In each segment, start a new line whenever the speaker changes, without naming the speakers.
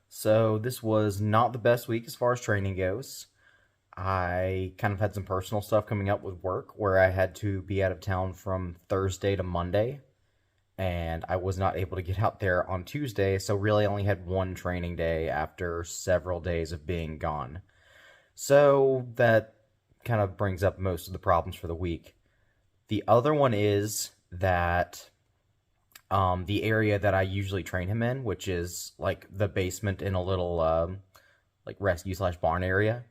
So this was not the best week as far as training goes. I kind of had some personal stuff coming up with work where I had to be out of town from Thursday to Monday, and I was not able to get out there on Tuesday, so really only had one training day after several days of being gone. So that kind of brings up most of the problems for the week. The other one is that the area that I usually train him in, which is like the basement in a little like rescue slash barn area.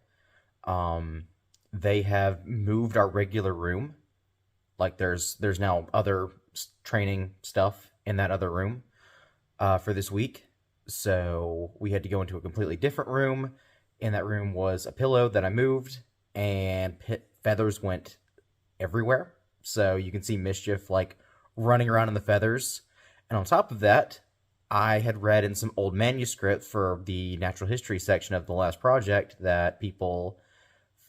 Um, they have moved our regular room. Like there's now other training stuff in that other room for this week. So we had to go into a completely different room. In that room was a pillow that I moved, and feathers went everywhere. So you can see Mischief like running around in the feathers. And on top of that, I had read in some old manuscript for the natural history section of the last project that people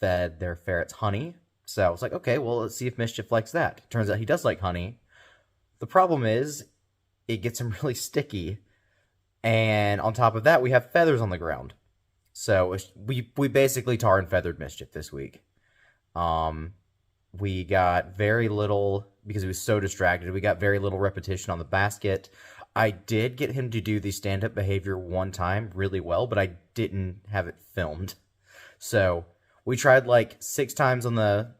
fed their ferrets honey. So I was like, okay, well, let's see if Mischief likes that. Turns out he does like honey. The problem is, it gets him really sticky. And on top of that, we have feathers on the ground. So we basically tar and feathered Mischief this week. We got very little, because he was so distracted, we got very little repetition on the basket. I did get him to do the stand-up behavior one time really well, but I didn't have it filmed. So we tried like 6 times on the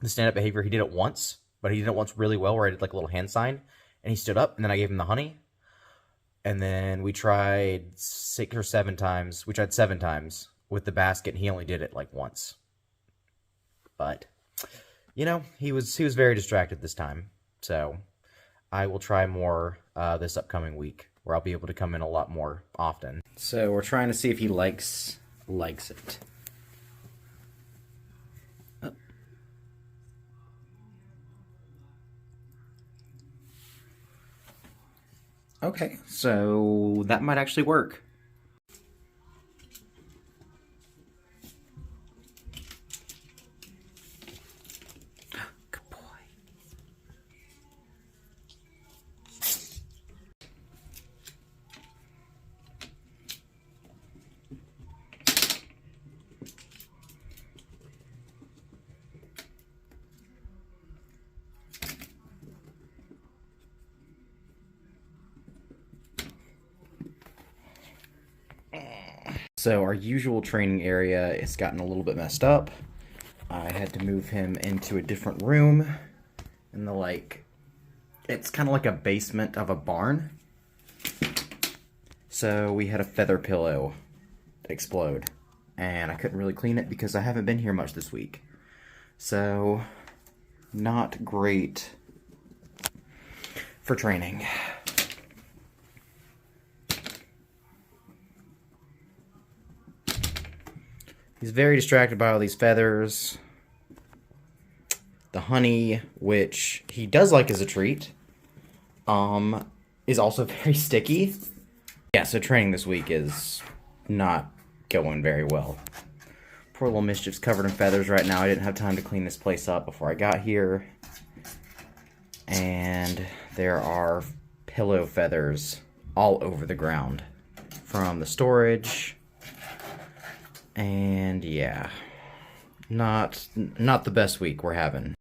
stand-up behavior. He did it once, but he did it once really well where I did like a little hand sign, and he stood up, and then I gave him the honey. And then we tried 6 or 7 times. We tried 7 times with the basket, and he only did it like once. But, you know, he was very distracted this time. So I will try more this upcoming week, where I'll be able to come in a lot more often. So we're trying to see if he likes it. Oh. Okay, so that might actually work. Good boy. So our usual training area has gotten a little bit messed up. I had to move him into a different room in the it's kind of like a basement of a barn. So we had a feather pillow explode, and I couldn't really clean it because I haven't been here much this week. So not great for training. He's very distracted by all these feathers. The honey, which he does like as a treat, is also very sticky. Yeah, so training this week is not going very well. Poor little Mischief's covered in feathers right now. I didn't have time to clean this place up before I got here. And there are pillow feathers all over the ground from the storage. And yeah, not the best week we're having.